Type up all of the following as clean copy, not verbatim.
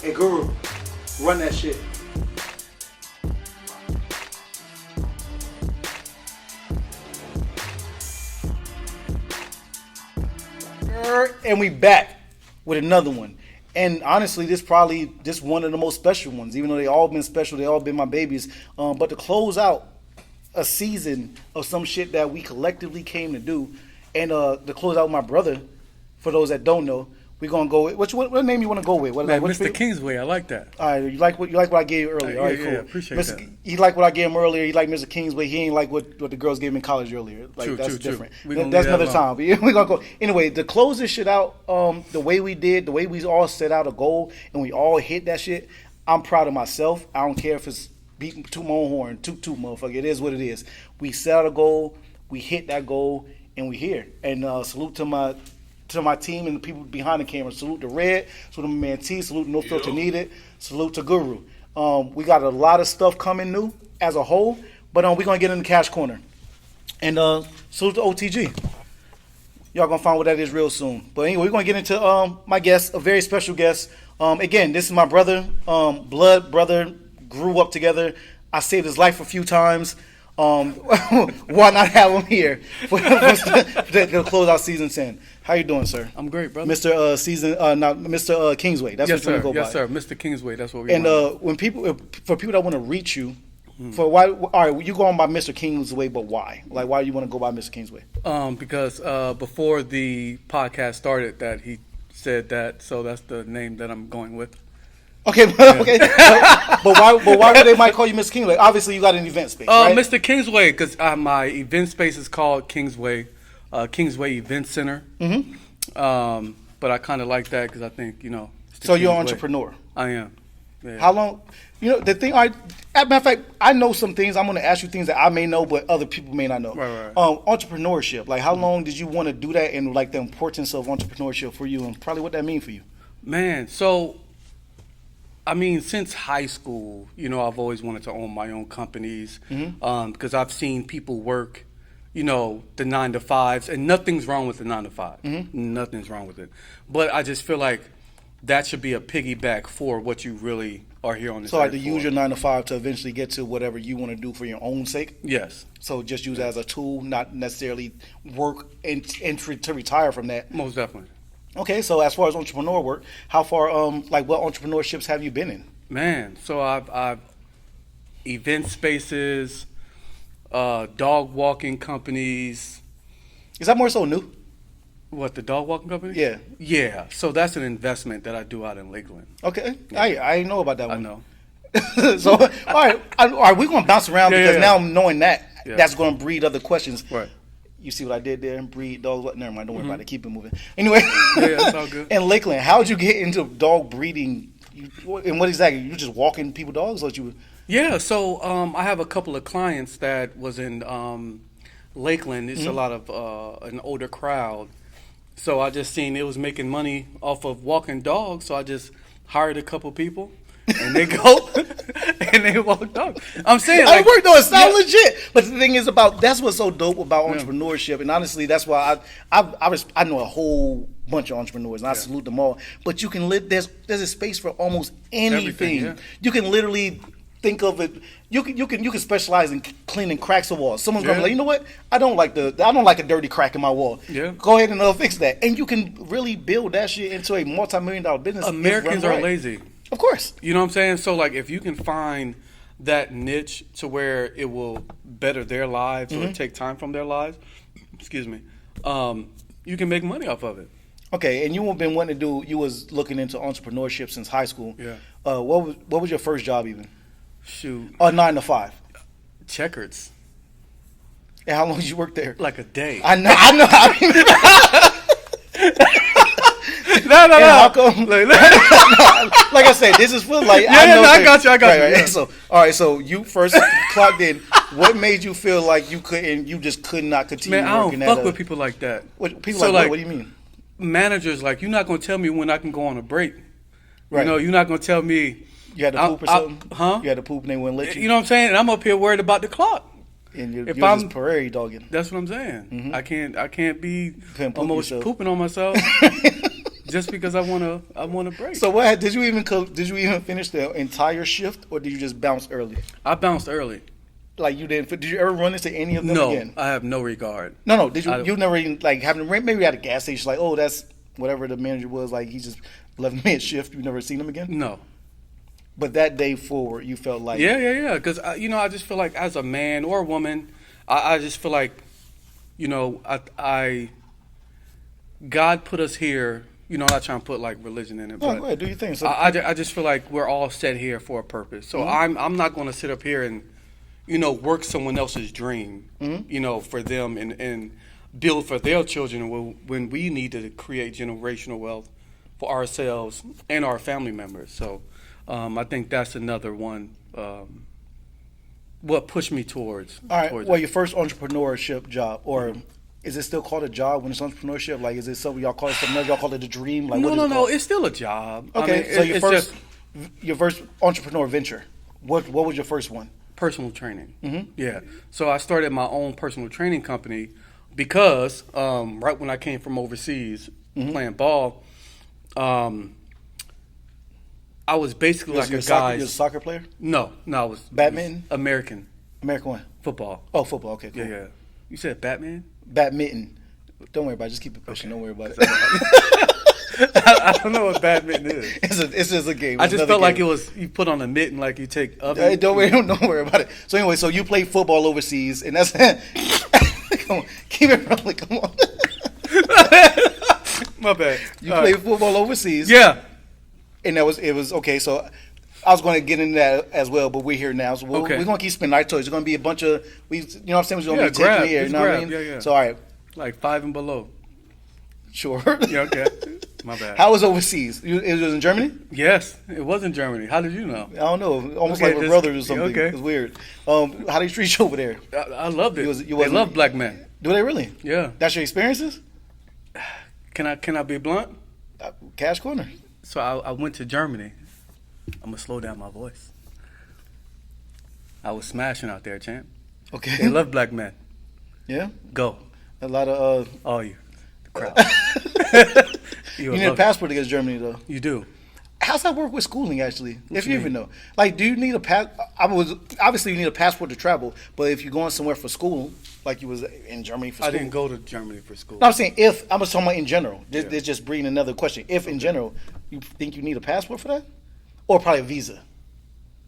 Hey, Guru, run that shit. And we back with another one. And honestly, this probably just one of the most special ones. Even though they all been special, they all been my babies. But to close out a season of some shit that we collectively came to do, and to close out with my brother, for those that don't know, we're gonna go with what name you want to go with? Man, Mr. Kingsway, I like that. All right, you like what I gave you earlier. All right, cool. Yeah, appreciate that. He liked what I gave him earlier. He liked Mr. Kingsway. He ain't like what the girls gave him in college earlier. Like True, that's true, different. true. That's another time. But we're gonna go anyway. To close this shit out, the way we did, the way we all set out a goal and we all hit that shit. I'm proud of myself. I don't care if it's beating to my own horn, toot motherfucker. It is what it is. We set out a goal. We hit that goal, and we here. And salute to my team and the people behind the camera. Salute to Red, salute to my man T, salute to No Filter Needed, salute to Guru. We got a lot of stuff coming new as a whole, but we're going to get in the cash corner. And salute to OTG. Y'all going to find what that is real soon. But anyway, we're going to get into my guest, a very special guest. Again, this is my brother, blood brother, grew up together. I saved his life a few times. Why not have him here to close out season 10? How you doing, sir? I'm great, brother. Mr. Kingsway. That's yes, what you sir. want to go yes, by. Yes, sir. Mr. Kingsway. That's what we. And for people that want to reach you, all right, you go on by Mr. Kingsway, but why? Like, why do you want to go by Mr. Kingsway? Because before the podcast started, that he said that, so that's the name that I'm going with. Okay, okay. but why would they might call you Mr. Kingsway? Obviously, you got an event space, right? Mr. Kingsway, because my event space is called Kingsway, Kingsway Event Center. Mm-hmm. But I kind of like that because I think, So you're an entrepreneur. I am. Yeah. How long? The thing. As a matter of fact, I know some things. I'm going to ask you things that I may know, but other people may not know. Right. Entrepreneurship. Like, how long did you want to do that, and like the importance of entrepreneurship for you, and probably what that means for you? Man, so. I mean, since high school, I've always wanted to own my own companies because I've seen people work, the 9-to-5s, and nothing's wrong with the 9-to-5. Mm-hmm. Nothing's wrong with it. But I just feel like that should be a piggyback for what you really are here on this earth. So like to use your 9-to-5 to eventually get to whatever you want to do for your own sake? Yes. So just use it as a tool, not necessarily work and to retire from that? Most definitely. Okay, so as far as entrepreneur work, how far, what entrepreneurships have you been in? Man, so I've event spaces, dog walking companies. Is that more so new? What, the dog walking company? Yeah. Yeah, so that's an investment that I do out in Lakeland. Okay, yeah. I didn't know about that one. I know. So, all right, we're going to bounce around because now I'm knowing that's going to breed other questions. Right. You see what I did there? Breed dogs. Never mind. Don't worry about it. Keep it moving. Anyway. Yeah, that's all good. In Lakeland, how did you get into dog breeding? And what exactly? You just walking people dogs, or you? Yeah. So I have a couple of clients that was in Lakeland. It's a lot of an older crowd. So I just seen it was making money off of walking dogs. So I just hired a couple people. And they go and they walk dogs. I'm saying, it worked though. It sounds legit. But the thing is that's what's so dope about entrepreneurship. And honestly, that's why I know a whole bunch of entrepreneurs, and I salute them all. But you can live. There's a space for almost anything. Yeah. You can literally think of it. You can specialize in cleaning cracks of walls. Someone's gonna be like, you know what? I don't like a dirty crack in my wall. Yeah. Go ahead and fix that. And you can really build that shit into a multi-million-dollar business. Americans are lazy. Of course. You know what I'm saying? So, like, if you can find that niche to where it will better their lives or take time from their lives, you can make money off of it. Okay, and you've been wanting to do, you was looking into entrepreneurship since high school. Yeah. What was your first job even? Shoot. 9-to-5. Checkers. And how long did you work there? Like a day. I know. No. How come? Like I said, this is for like. I got you. Right. Yeah. So, all right. So you first clocked in. What made you feel like you just could not continue? Man, I working don't fuck with people like that. What do you mean? Managers, like, you're not gonna tell me when I can go on a break. Right. You're not gonna tell me. You had to poop or something? Huh? You had to poop and they wouldn't let you? You know what I'm saying? And I'm up here worried about the clock. And you're just prairie dogging. That's what I'm saying. I can't be poop almost yourself. pooping on myself. just because I want a break. So did you even finish the entire shift, or did you just bounce early? I bounced early. Like you didn't? Did you ever run into any of them No, again? I have no regard. No. Did you? You never even like having maybe at a gas station like, oh, that's whatever the manager was like. He just 11-minute shift. You never seen him again? No. But that day forward, you felt like Yeah. Because I just feel like as a man or a woman, I just feel like, I God put us here. I'm not trying to put like religion in it, No, but go ahead, do your thing. So I just feel like we're all set here for a purpose. So I'm not going to sit up here and work someone else's dream, for them and build for their children when we need to create generational wealth for ourselves and our family members. So I think that's another one. What pushed me towards. all right. Towards Well, it. your first entrepreneurship job, or is it still called a job when it's entrepreneurship? Like, is it something y'all call it something else? Y'all call it a dream? Like, what is it No. called? It's still a job. Okay, I mean, so it's your first entrepreneur venture. What was your first one? personal training. Yeah. So I started my own personal training company because right when I came from overseas playing ball, I was basically like a guy. You're a soccer player? No, I was Badminton? it was American American one? football. Oh, football. Okay, cool. Yeah. You said Batman? Badminton. Don't worry about it. Just keep it pushing. Okay. Don't worry about it. I don't know what badminton is. It's just a game. I It's just another felt like game. it was you put on a mitten like you take oven. Hey, don't worry about it. So anyway, so you played football overseas, and that's come on, keep it rolling. Come on. My bad. You played football overseas. Yeah. And it was okay. So I was going to get into that as well, but we're here now, so Okay. we're going to keep spinning our toys. There's going to be a bunch of you know what I'm saying? We're going to be grab. taking the air. You Just know what I grab. mean? Yeah. So all right, Like 5 and below. sure. Yeah, okay. My bad. How was overseas? It was in Germany? Yes, it was in Germany. How did you know? I don't know. Almost Okay, like we're just- brothers or something. okay. It's weird. How do you treat you over there? I loved it. You They wasn't- love black men. Do they really? Yeah. That's your experiences? Can I be blunt? Cash corner. So I went to Germany. I'm gonna slow down my voice. I was smashing out there, champ. Okay. They love black men. Yeah. Go, A lot of. all you, the crowd. You need a passport to get to Germany, though. You do. How's that work with schooling, actually? If you you even know. Like, do you need a pass? Obviously, you need a passport to travel, but if you're going somewhere for school, like you was in Germany for I school. didn't go to Germany for school. No, I'm saying if. I'm just talking about in general. This Yeah. just bringing another question. If in general, you think you need a passport for that? Or probably a visa?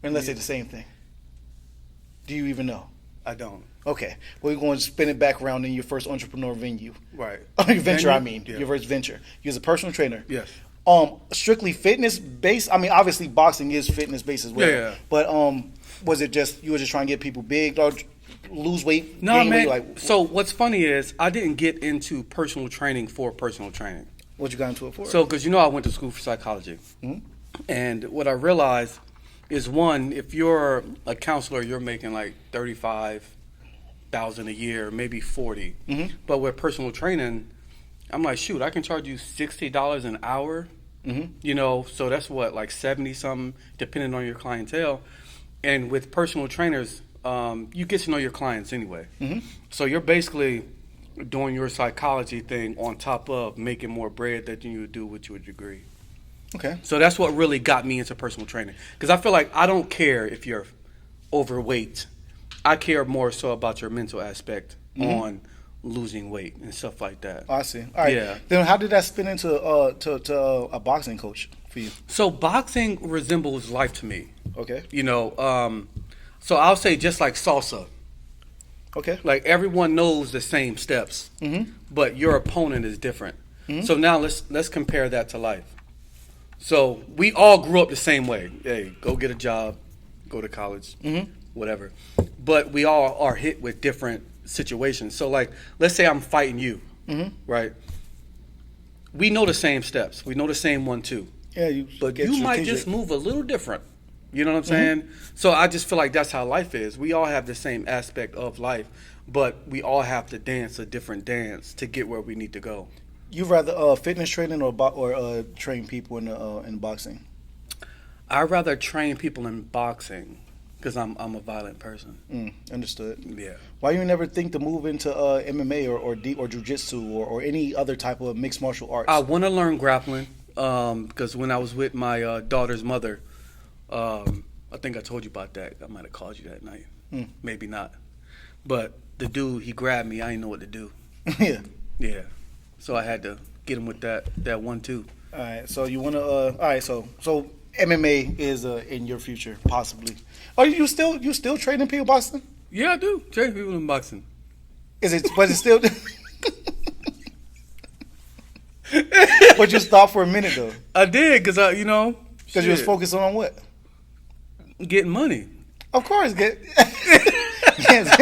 Unless they're the same thing. Do you even know? I don't. Okay. Well, we're going to spin it back around in your first entrepreneur venue. Right. Your venture, I Venue? mean. Yeah. Your first venture. You was a personal trainer. Yes. Strictly fitness based. I mean, obviously boxing is fitness based as well. Yeah. But was it just you were just trying to get people big or lose weight? No, gain man. weight? Like, So what's funny is I didn't get into personal training for personal training. what you got into it for? So, because I went to school for psychology. And what I realized is, one, if you're a counselor, you're making like $35,000 a year, maybe 40. But with personal training, I'm like, shoot, I can charge you $60 an hour. So that's what, like 70 something, depending on your clientele. And with personal trainers, you get to know your clients anyway. So you're basically doing your psychology thing on top of making more bread than you would do with your degree. Okay. So that's what really got me into personal training. Because I feel like I don't care if you're overweight. I care more so about your mental aspect on losing weight and stuff like that. I see. All right. Yeah. Then how did that spin into to a boxing coach for you? So boxing resembles life to me. Okay. So I'll say just like salsa. Okay. Like everyone knows the same steps, but your opponent is different. So now let's compare that to life. So we all grew up the same way. Hey, go get a job, go to college, whatever. But we all are hit with different situations. So like, let's say I'm fighting you, right? We know the same steps. We know the same 1-2. Yeah, But you might just move a little different. You know what I'm saying? So I just feel like that's how life is. We all have the same aspect of life, but we all have to dance a different dance to get where we need to go. You rather fitness training or train people in boxing? I'd rather train people in boxing because I'm a violent person. Understood. Yeah. Why you never think to move into MMA or jiu-jitsu or any other type of mixed martial arts? I want to learn grappling. because when I was with my daughter's mother, I think I told you about that. I might have called you that night. Maybe not. But the dude, he grabbed me. I didn't know what to do. Yeah. Yeah. So I had to get him with that one too. All right. So you want to? All right. So MMA is in your future, possibly. Are you still training people boxing? Yeah, I do. Train people in boxing. Is it? But it's still. But you stopped for a minute though. I did because Because you was focused on what? Getting money. Of course, yes,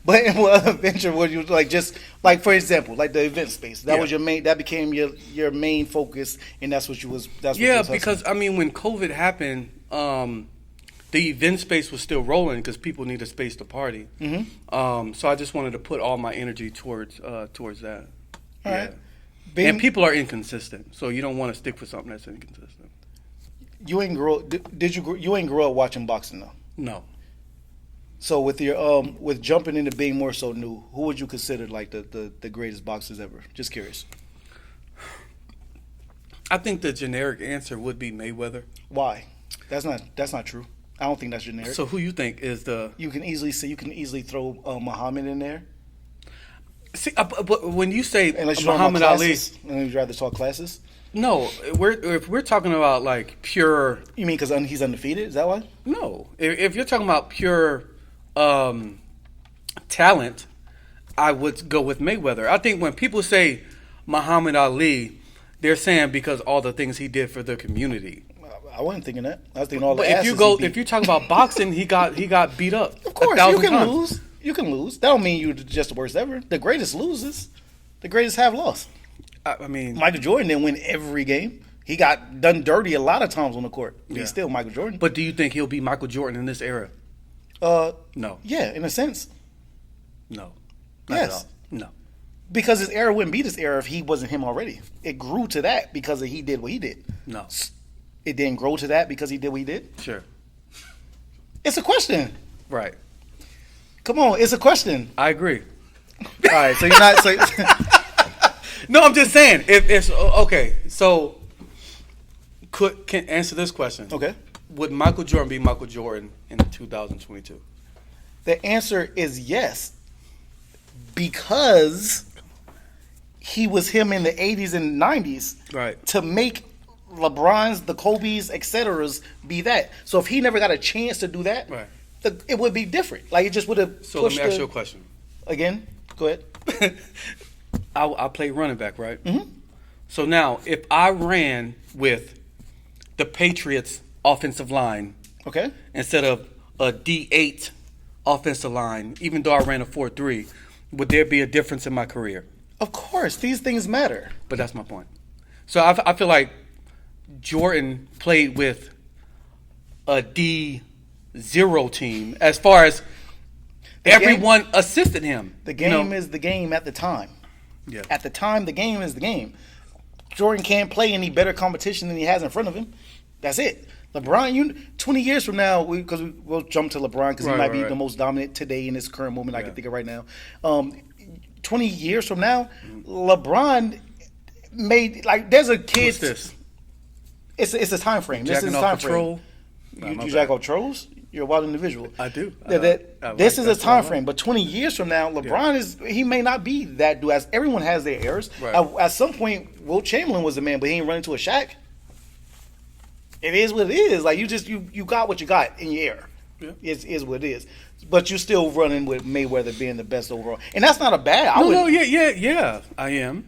but in what other venture would you like? Just like, for example, like the event space. That was your main. That became your main focus, and that's what you was. That's what you was because when COVID happened, the event space was still rolling because people need a space to party. Mm-hmm. So I just wanted to put all my energy towards that. All right. And people are inconsistent, so you don't want to stick with something that's inconsistent. You ain't grow. Did you? You ain't grow up watching boxing though. No. So with your with jumping into being more so new, who would you consider like the greatest boxers ever? Just curious. I think the generic answer would be Mayweather. Why? That's not true. I don't think that's generic. So who you think is the? You can easily throw Muhammad in there. See, but when you say Unless Muhammad Ali, and you'd rather talk classes. No, if we're talking about like pure. You mean because he's undefeated? Is that why? No, if you're talking about pure talent, I would go with Mayweather. I think when people say Muhammad Ali, they're saying because all the things he did for the community. I wasn't thinking that. I was thinking all the. But if you talk about boxing, he got beat up. Of course, you can times. lose. You can lose. That don't mean you're just the worst ever. The greatest loses. The greatest have lost. I mean, Michael Jordan didn't win every game. He got done dirty a lot of times on the court. But he's still Michael Jordan. But do you think he'll be Michael Jordan in this era? No. Yeah, in a sense. No. Yes. No. Because his era wouldn't be this era if he wasn't him already. It grew to that because he did what he did. No. It didn't grow to that because he did what he did? Sure. It's a question. Right. Come on, it's a question. I agree. All right, so you're not... So, no, I'm just saying. If it's okay, so can answer this question. Okay. Would Michael Jordan be Michael Jordan in 2022? The answer is yes. Because he was him in the 80s and 90s. Right. To make LeBron's, the Kobe's, etc. be that. So if he never got a chance to do that, right. It would be different. Like it just would have. So let me ask you a question. Again, go ahead. I play running back, right? Mm-hmm. So now, if I ran with the Patriots offensive line, okay, instead of a D8 offensive line, even though I ran a 4-3, would there be a difference in my career? Of course, these things matter. But that's my point. So I feel like Jordan played with a D0 team as far as everyone assisted him. The game is the game at the time. Yeah. At the time, the game is the game. Jordan can't play any better competition than he has in front of him. That's it. LeBron, 20 years from now, because we'll jump to LeBron because he might be the most dominant today in this current moment I can think of right now. 20 years from now, LeBron made there's a kid. What's this? It's a time frame. This is a time frame. You jack off trolls? You're a wild individual. I do. This is a time frame, but 20 years from now, LeBron he may not be that dude. As everyone has their errors. Right. At some point, Wilt Chamberlain was the man, but he ain't run into a Shaq. It is what it is. Like you got what you got in your era. Yeah. It is what it is. But you're still running with Mayweather being the best overall, and that's not a bad. Yeah. I am.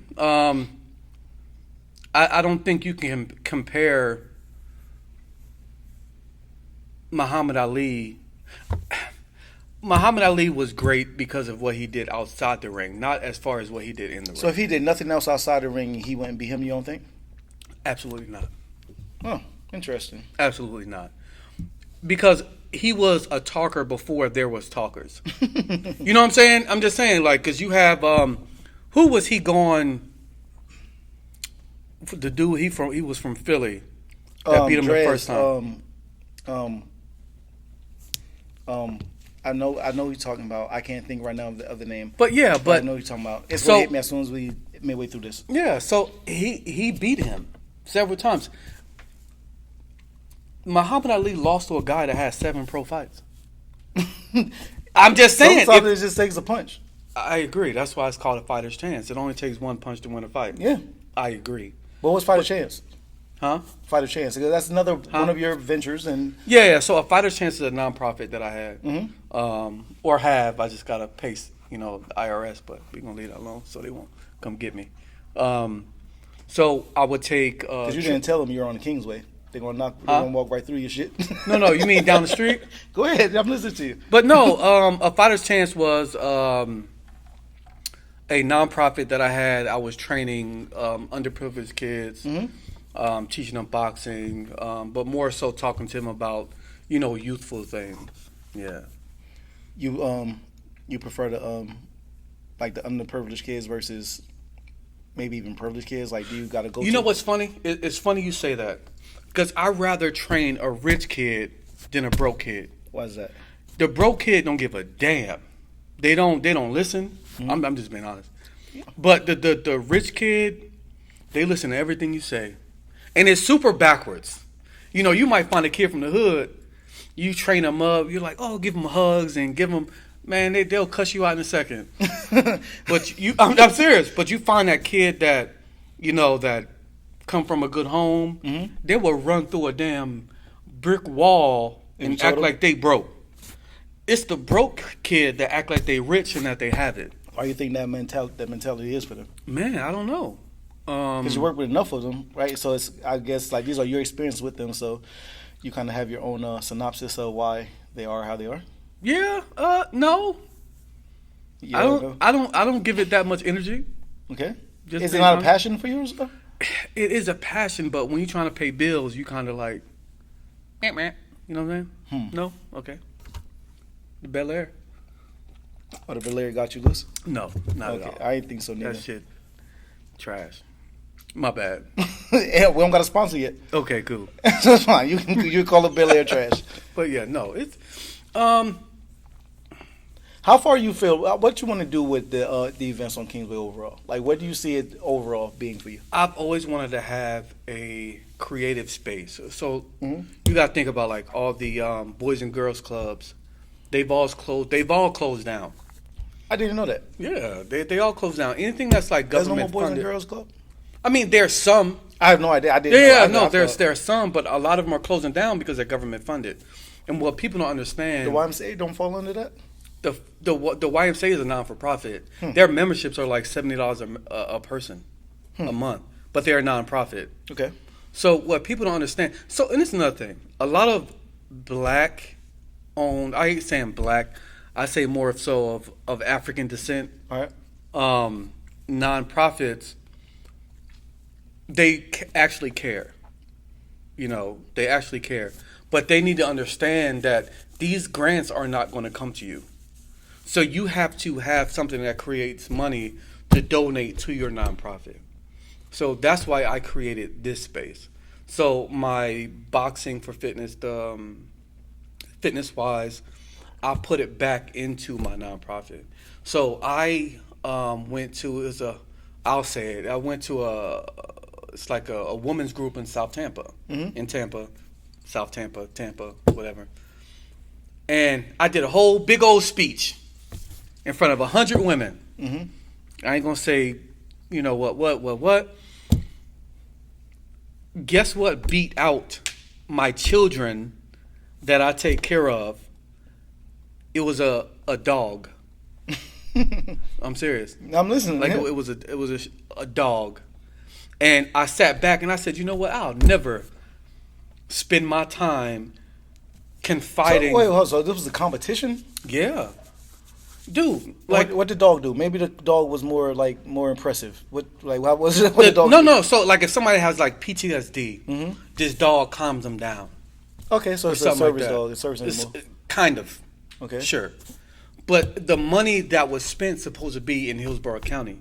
I don't think you can compare Muhammad Ali. Muhammad Ali was great because of what he did outside the ring, not as far as what he did in the ring. So if he did nothing else outside the ring, he wouldn't be him, you don't think? Absolutely not. Oh, interesting. Absolutely not. Because he was a talker before there was talkers. You know what I'm saying? I'm just saying, because you have, who was he going, the dude, he was from Philly that beat him the first time. I know you're talking about. I can't think right now of the name. But yeah, I know you're talking about. It's gonna hit me as soon as we midway through this. Yeah, so he beat him. several times. Muhammad Ali lost to a guy that had 7 pro fights. I'm just saying. Sometimes it just takes a punch. I agree. That's why it's called a fighter's chance. It only takes one punch to win a fight. Yeah. I agree. But what's fighter's chance? Huh? Fighter's chance. Because that's another one of your ventures. And Yeah. So a fighter's chance is a nonprofit that I had, Mm-hmm. or have. I just gotta pay, the IRS, but we're gonna leave that alone so they won't come get me. So I would take. Because you didn't tell them you're on the Kingsway. They're gonna walk right through your shit. No. You mean down the street? Go ahead. I'm listening to you. But no. A fighter's chance was a nonprofit that I had. I was training underprivileged kids, teaching them boxing, but more so talking to them about, youthful things. Yeah. You prefer the like the underprivileged kids versus maybe even privileged kids? Like, do you got to go? You know what's funny? It's funny you say that, because I'd rather train a rich kid than a broke kid. Why is that? The broke kid don't give a damn. They don't listen. I'm just being honest. But the rich kid, they listen to everything you say. And it's super backwards. You might find a kid from the hood, you train them up, you're like, oh, give them hugs and give them, man, they'll cuss you out in a second. But I'm serious, but you find that kid that, that come from a good home, they will run through a damn brick wall and act like they broke. It's the broke kid that act like they rich and that they have it. Why do you think that mentality is for them? Man, I don't know. Because you work with enough of them, right? So it's, I guess, like, these are your experiences with them, so you kind of have your own synopsis of why they are how they are. Yeah. No. Yeah, I don't give it that much energy. Okay. Just Is it being not a honest. passion for you or something? It is a passion, but when you're trying to pay bills, you kind of like, you know what I'm saying? No? Okay. The Bel Air? Or the Valeria got you loose? No, not at all. I didn't think so neither. That shit, trash. My bad. Yeah, we don't got a sponsor yet. Okay, cool. That's fine. You call it Bel Air trash. But yeah, no, it's How far you feel? What you want to do with the events on Kingsway overall? Like, what do you see it overall being for you? I've always wanted to have a creative space. So you got to think about like all the boys and girls clubs. They've all closed down. I didn't know that. Yeah, they all closed down. Anything that's like There's no government more Boys funded. and Girls Club? I mean, there's some. I have no idea. I didn't know. Yeah, I no, thought there's some, but a lot of them are closing down because they're government funded. And what people don't understand, the YMCA don't fall under that? the YMCA is a non-for-profit. Their memberships are like $70 a person a month, but they're a non-profit. Okay. So what people don't understand. So, and it's another thing. A lot of black-owned, I hate saying black, I say more so of African descent, All right. nonprofits, they actually care. They actually care. But they need to understand that these grants are not going to come to you. So you have to have something that creates money to donate to your nonprofit. So that's why I created this space. So my boxing for fitness, fitness-wise, I put it back into my nonprofit. So I went to, I'll say it, I went to it's like a women's group in South Tampa, in Tampa, South Tampa, whatever. And I did a whole big old speech in front of 100 women. I ain't gonna say, what. Guess what beat out my children that I take care of? It was a dog. I'm serious. I'm listening. Like Yeah. it was a dog. And I sat back and I said, you know what? I'll never spend my time confiding. So this was a competition? Yeah. Dude, Like, what did the dog do? Maybe the dog was more impressive. What was it? What the dog do? No. So like if somebody has like PTSD, this dog calms them down. Okay, so it's a Something like service that. dog. It's service It's animal. kind of. Okay. Sure. But the money that was spent supposed to be in Hillsborough County.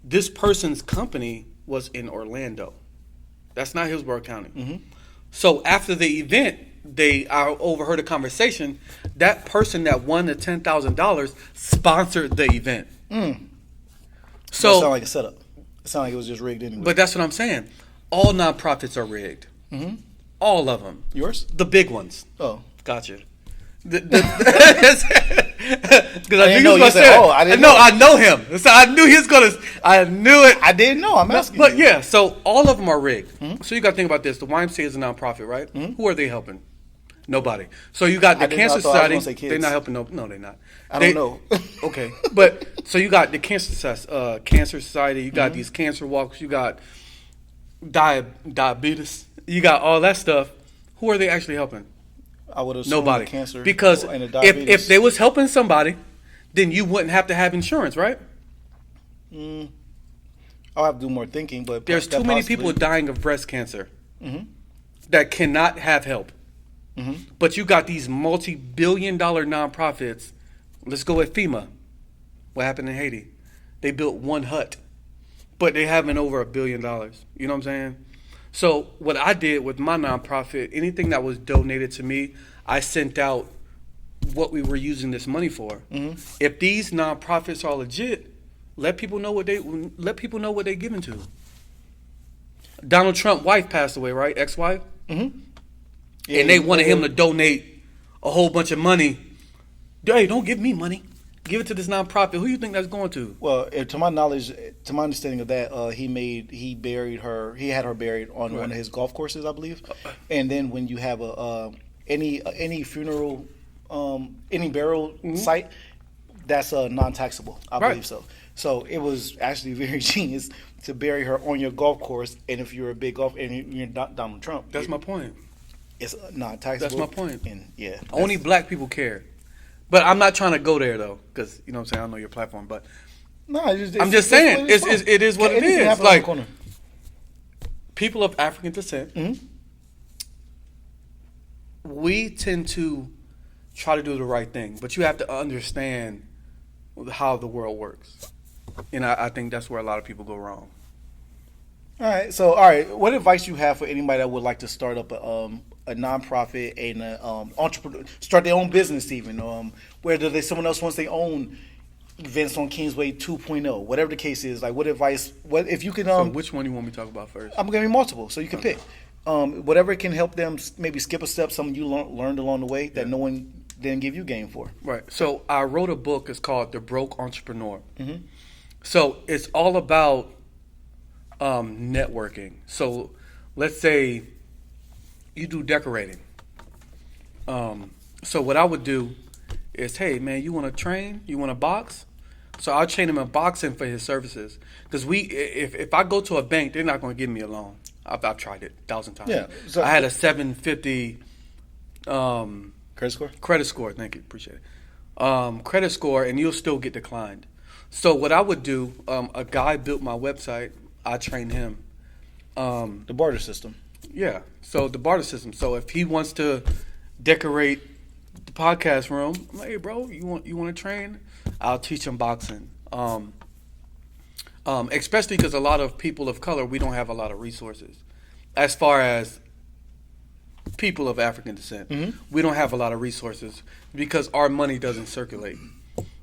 This person's company was in Orlando. That's not Hillsborough County. So after the event, I overheard a conversation. That person that won the $10,000 sponsored the event. So it So, sounded like a setup. It sounded like it was just rigged anyway. but that's what I'm saying. All nonprofits are rigged. Mm-hmm. All of them. Yours? The big ones. Oh. Gotcha. Because I knew he was going to say that. Oh, I didn't know. I know him. So I knew he was going to. I knew it. I didn't know. I'm asking. But yeah, so all of them are rigged. Mm-hmm. So you got to think about this. The YMCA is a nonprofit, right? Mm-hmm. Who are they helping? Nobody. So you got the Cancer Society. They're not helping. No, they're not. I don't know. Okay, but so you got the Cancer Society. You got these cancer walks. You got diabetes. You got all that stuff. Who are they actually helping? I would assume nobody. Cancer. Because if they was helping somebody, then you wouldn't have to have insurance, right? I'll have to do more thinking, but there's too many people dying of breast cancer that cannot have help. Mm-hmm. But you got these multi-billion-dollar nonprofits. Let's go with FEMA. What happened in Haiti? They built one hut, but they having over $1 billion. You know what I'm saying? So what I did with my nonprofit, anything that was donated to me, I sent out what we were using this money for. Mm-hmm. If these nonprofits are legit, let people know what they're giving to. Donald Trump's wife passed away, right? Ex-wife. Mm-hmm. Yeah, and they wanted him to donate a whole bunch of money. Hey, don't give me money. Give it to this nonprofit. Who do you think that's going to? Well, to my knowledge, to my understanding of that, he buried her. He had her buried on one of his golf courses, I believe. And then when you have any funeral, any burial site, that's non-taxable. I believe so. So it was actually very genius to bury her on your golf course. And if you're a big golf and you're Donald Trump, that's my point. It's non-taxable. That's my point. And yeah, only black people care. But I'm not trying to go there though, because you know what I'm saying. I don't know your platform, but no, I'm just saying it is what it is. Like people of African descent, we tend to try to do the right thing, but you have to understand how the world works, and I think that's where a lot of people go wrong. All right. What advice you have for anybody that would like to start up a nonprofit and entrepreneur, start their own business even, whether someone else wants their own events on Kingsway 2.0, whatever the case is, like what advice, what if you can so which one you want me to talk about first? I'm gonna be multiple, so you can pick whatever can help them maybe skip a step, something you learned along the way that no one didn't give you game for. Right. So I wrote a book. It's called The Broke Entrepreneur. Mm-hmm. So it's all about networking. So let's say you do decorating. So what I would do is, hey man, you want to train? You want to box? So I'll train him in boxing for his services. Because if I go to a bank, they're not going to give me a loan. I've tried it 1,000 times. Yeah. So I had a 750 credit score. Credit score. Thank you. Appreciate it. Credit score, and you'll still get declined. So what I would do, a guy built my website. I trained him. The barter system. Yeah. So the barter system. So if he wants to decorate the podcast room, I'm like, hey bro, you want to train? I'll teach him boxing. Especially because a lot of people of color, we don't have a lot of resources. As far as people of African descent, we don't have a lot of resources because our money doesn't circulate.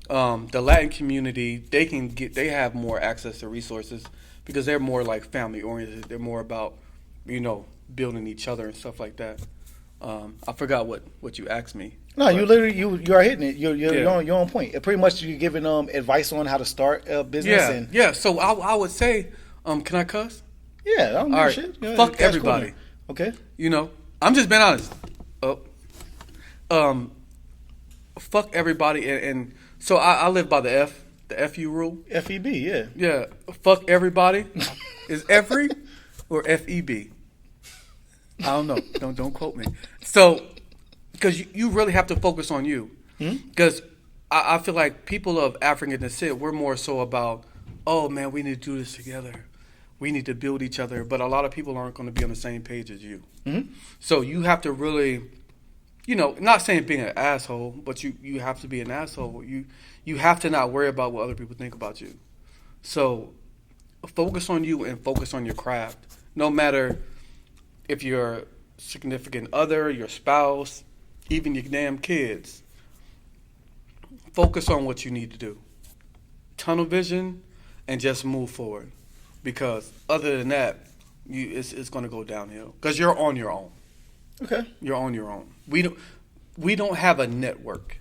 The Latin community, they have more access to resources because they're more like family oriented. They're more about, building each other and stuff like that. I forgot what you asked me. No, you literally you are hitting it. You're on point. Pretty much you're giving advice on how to start a business. Yeah. So I would say, can I cuss? Yeah, I don't know shit. Yeah, fuck everybody. Okay. I'm just being honest. Fuck everybody, and so I live by the FU rule. FEB, yeah. Yeah. Fuck everybody. Is every or FEB? I don't know. Don't quote me. So, because you really have to focus on you. Because I feel like people of African descent, we're more so about, oh man, we need to do this together. We need to build each other. But a lot of people aren't going to be on the same page as you. So you have to really, not saying being an asshole, but you have to be an asshole. You have to not worry about what other people think about you. So focus on you and focus on your craft. No matter if your significant other, your spouse, even your damn kids, focus on what you need to do. Tunnel vision and just move forward. Because other than that, it's going to go downhill because you're on your own. Okay. You're on your own. We don't have a network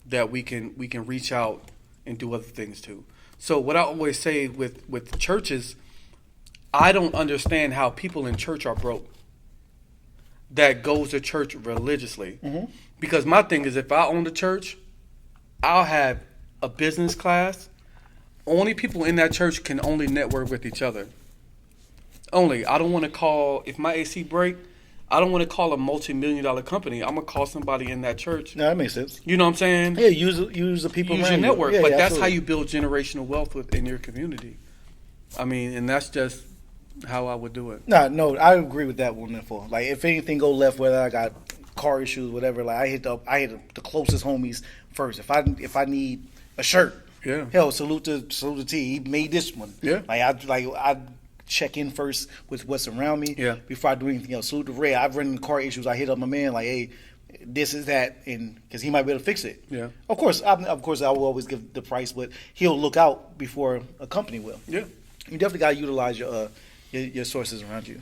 that we can reach out and do other things to. So what I always say with churches, I don't understand how people in church are broke that goes to church religiously. Mm-hmm. Because my thing is, if I own the church, I'll have a business class. Only people in that church can only network with each other. Only. I don't want to call, if my AC break, I don't want to call a multi-million-dollar company. I'm going to call somebody in that church. No, that makes sense. You know what I'm saying? Yeah, use the people Use around your network. you. But Yeah, that's absolutely. how you build generational wealth within your community. I mean, and that's just how I would do it. No, I agree with that one. For like, if anything go left, whether I got car issues, whatever, like I hit the closest homies first. If I need a shirt, Yeah. hell, salute to T. He made this one. Yeah. I check in first with what's around me. Yeah. Before I do anything else. Salute to Ray. I've run into car issues. I hit up my man like, hey, this is that, and because he might be able to fix it. Yeah. Of course, I will always give the price, but he'll look out before a company will. Yeah. You definitely got to utilize your sources around you.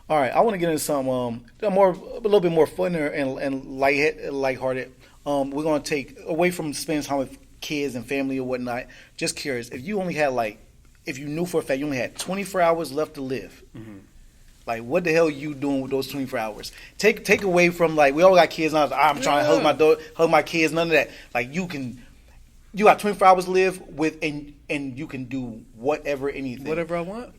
All right, I want to get into some a little bit more fun and lighthearted. We're going to take away from spending time with kids and family or whatnot. Just curious, if you only had if you knew for a fact you only had 24 hours left to live, Mm-hmm. like what the hell are you doing with those 24 hours? Take away from we all got kids now. I'm trying to hug my kids. None of that. Like you got 24 hours to live with, and you can do whatever, anything. Whatever I want.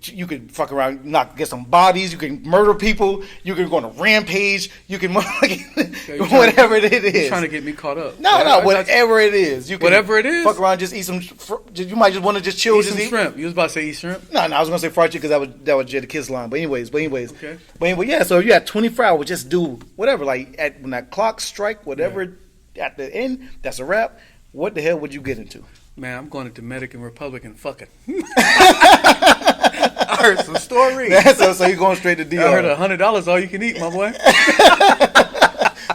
You can fuck around, get some bodies. You can murder people. You can go on a rampage. You can whatever it is. You're trying to get me caught up. No, whatever it is. You can whatever it is. Fuck around, just eat some. You might just want to just chill. Eat some shrimp. You was about to say eat shrimp? No, I was gonna say fried chicken because that was Jay the Kiss line. But anyways. Okay. But anyway, yeah. So if you had 24 hours, just do whatever. Like when that clock strike, whatever at the end, that's a wrap. What the hell would you get into? Man, I'm going to Dominican Republic and fucking. I heard some stories. So you're going straight to DR. I heard $100 all you can eat, my boy.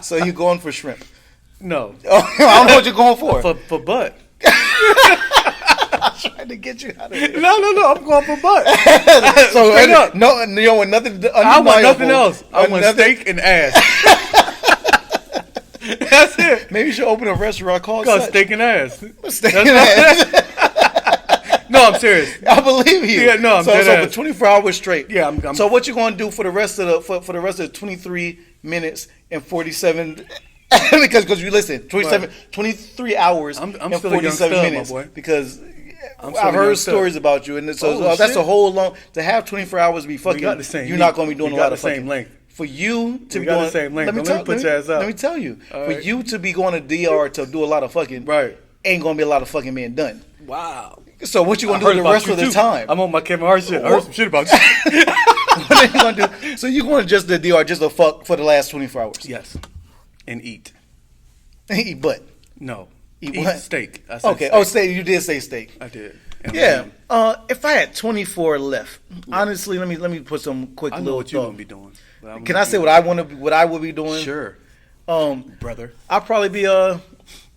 So you're going for shrimp? No. Oh, I don't know what you're going for. For butt. I'm trying to get you out of here. No. I'm going for butt. So Straight up. no, you don't want nothing. I want nothing else. I want steak and ass. That's it. Maybe you should open a restaurant called steak and ass. Steak and ass. No, I'm serious. I believe you. Yeah, no, I'm so dead for 24 hours straight. Yeah, I'm So what you going to do for the rest of the 23 minutes and 47 because you listen, 23 hours I'm and still a young 47 stud, minutes my boy. because I'm still I've a young heard stud. stories about you, and so that's shit. a whole long to have 24 hours to be fucking. got the same You're not going to be doing we a lot got of the same fucking. length. For you to We be got doing the same length. Let me tell- put your ass out. Let me tell you, All for right. you to be going to DR to do a lot of fucking, Right. ain't going to be a lot of fucking being done. Wow. So what you going I to do heard the about rest you of the too. time? I'm on my Kevin Hart shit. I heard some shit about you. What are you gonna do? So you going to just the DR just to fuck for the last 24 hours? Yes. And eat. Eat butt. No. Eat what? Steak. I said Okay. steak. Oh, steak. You did say steak. I did. And Yeah. lamb. If I had 24 left, honestly, let me put some quick I know little what you're thought. gonna be doing. But I'm Can gonna I say be- what I would be doing? Sure, brother. I'll probably be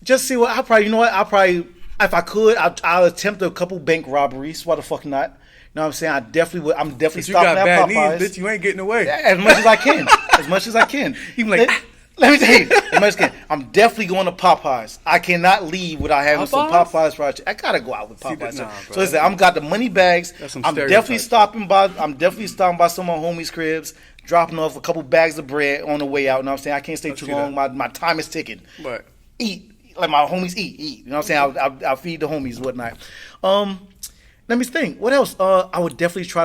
just see what I'll probably if I could I'll attempt a couple bank robberies. Why the fuck not? You know what I'm saying? I'm definitely But you stopping got at bad Popeyes knees, bitch. You ain't getting away. as much as I can. As much as I can. You be like, let me tell you, as much as I can. I'm definitely going to Popeyes. I cannot leave without having some Popeyes? Popeyes fried chicken. I gotta go out with See, Popeyes. nah, bro. So listen, I'm got the money bags. That's some I'm definitely stereotypes. stopping by some of my homies' cribs, dropping off a couple bags of bread on the way out. You know what I'm saying? I can't stay too see long. that. My time is ticking. But Eat like my homies eat. You know what I'm saying? I'll feed the homies and whatnot. Let me think. What else? I would definitely try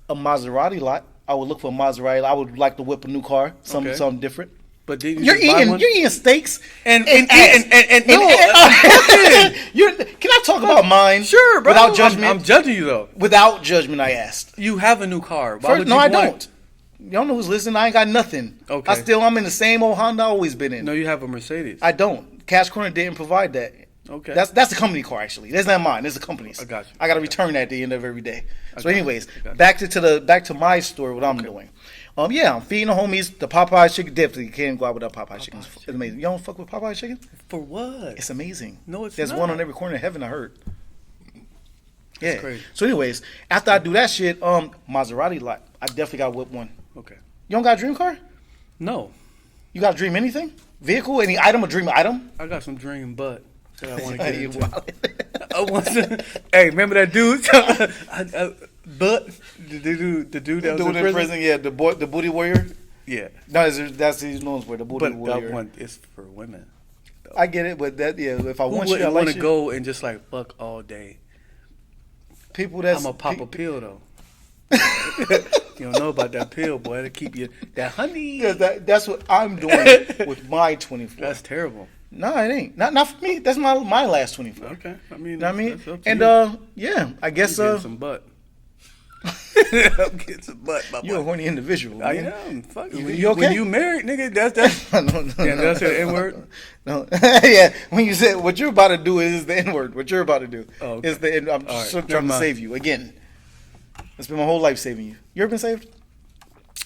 a Maserati lot. I would look for a Maserati. I would like to whip a new car, something different. but did you You're just buy eating. one? You're eating steaks and no. Can I talk about mine? Sure, bro. Without judgment. I'm judging you though. Without judgment, I asked. You have a new car. Why First, would no, you I want- don't. Y'all know who's listening. I ain't got nothing. Okay. I'm in the same old Honda I always been in. No, you have a Mercedes. I don't. Cash Corner didn't provide that. Okay. That's the company car actually. That's not mine. That's the company's. I got you. I got to return that at the end of every day. So, got you. anyways, I got you. back to my story. What I'm doing. Yeah, I'm feeding the homies the Popeye chicken. Definitely can't go out without Popeye chicken. It's amazing. You don't fuck with Popeye chicken? For what? It's amazing. No, it's There's not. one on every corner of heaven. I heard. Yeah. crazy. So, anyways, after I do that shit, Maserati lot, I definitely got to whip one. Okay. You don't got a dream car? No, You got to dream anything? Vehicle? Any item? A dream item? I got some dream butt that I want to get You into. wildin'. I want to, hey, remember that dude? But the dude that was Dude in prison? yeah, the booty warrior. Yeah. No, that's he's known for the booty But warrior. that one is for women. I get it, but that if I Who want you, I wouldn't like want to you. go and just like fuck all day? People that's I'm a pop a pill though. You don't know about that pill, boy. To keep you that honey. Yeah, that's what I'm doing with my 24. That's terrible. No, it ain't. Not for me. That's my last 24. Okay, I mean, You know what I mean? that's up to And you. yeah, I guess I'm getting some butt. I'm getting some butt. My you're a boy. horny individual. I Man. am. Fuck You it. okay? When you married, nigga, that's no, Yeah, that's the N-word? No, yeah. When you said what you're about to do is the N word. What you're about to do Oh, okay. is the N. I'm All right, just never trying to mind. save you again. It's been my whole life saving you. You ever been saved?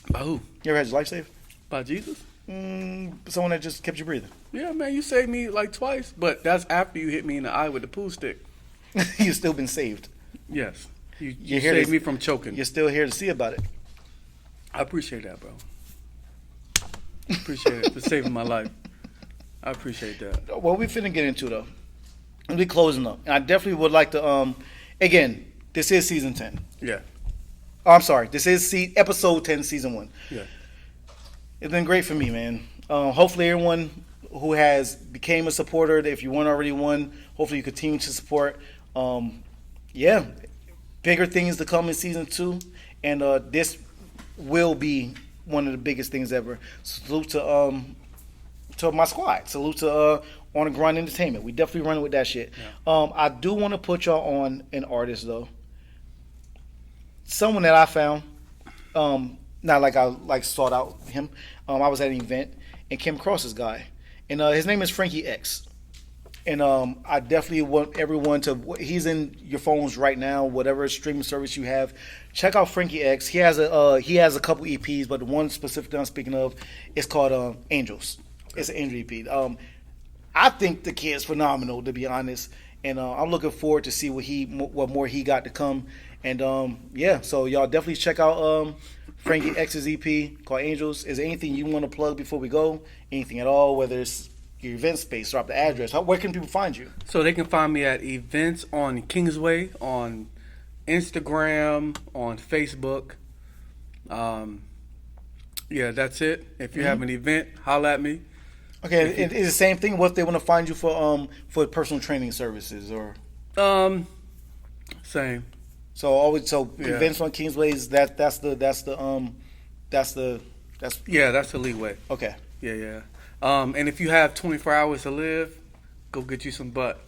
By who? You ever had your life saved? By Jesus? Someone that just kept you breathing. Yeah, man, you saved me like twice, but that's after you hit me in the eye with the pool stick. You've still been saved. Yes. You You're here saved to- me from choking. You're still here to see about it. I appreciate that, bro. Appreciate it for saving my life. I appreciate that. What we finna get into though, and we closing up, and I definitely would like to. Again, this is season 10. Yeah. Oh, I'm sorry, this is episode 10, season 1. Yeah. It's been great for me, man. Hopefully, everyone who has became a supporter, if you weren't already one, hopefully you continue to support. Yeah, bigger things to come in season 2, and this will be one of the biggest things ever. Salute to my squad. Salute to On the Grind Entertainment. We definitely running with that shit. Yeah. I do want to put y'all on an artist though. Someone that I found. Not like I sought out him. I was at an event and came across this guy, and his name is Frankie X. And I definitely want everyone to. He's in your phones right now, whatever streaming service you have. Check out Frankie X. He has a couple EPs, but the one specific that I'm speaking of is called Angels. It's an Angel EP. I think the kid's phenomenal, to be honest, and I'm looking forward to see what more he got to come. And yeah, so y'all definitely check out Frankie X's EP called Angels. Is there anything you want to plug before we go? Anything at all? Whether it's your event space, drop the address. Where can people find you? So they can find me at events on Kingsway, on Instagram, on Facebook. Yeah, that's it. If you have an event, holla at me. Okay, it's the same thing. What if they want to find you for personal training services or? Same. So Yeah. events on Kingsways. That's the Yeah, that's the leeway. okay. Yeah. And if you have 24 hours to live, go get you some butt.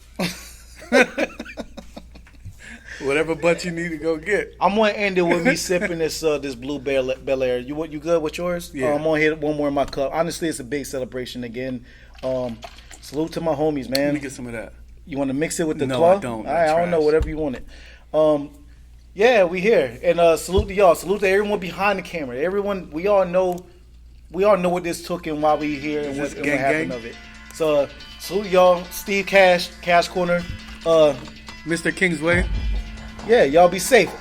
Whatever butt you need to go get. I'm gonna end it with me sipping this Blue Bel Air. You good with yours? Yeah. I'm gonna hit one more in my cup. Honestly, it's a big celebration again. Salute to my homies, man. Let me get some of that. You want to mix it with the No, claw? I don't. All right, I don't know. Trash. Whatever you want it. Yeah, we here, and salute to y'all. Salute to everyone behind the camera. Everyone, we all know what this took and why we here and Is what, this and gang what happened gang? of it. So salute y'all. Steve Cash Corner. Mr. Kingsway. Yeah, y'all be safe.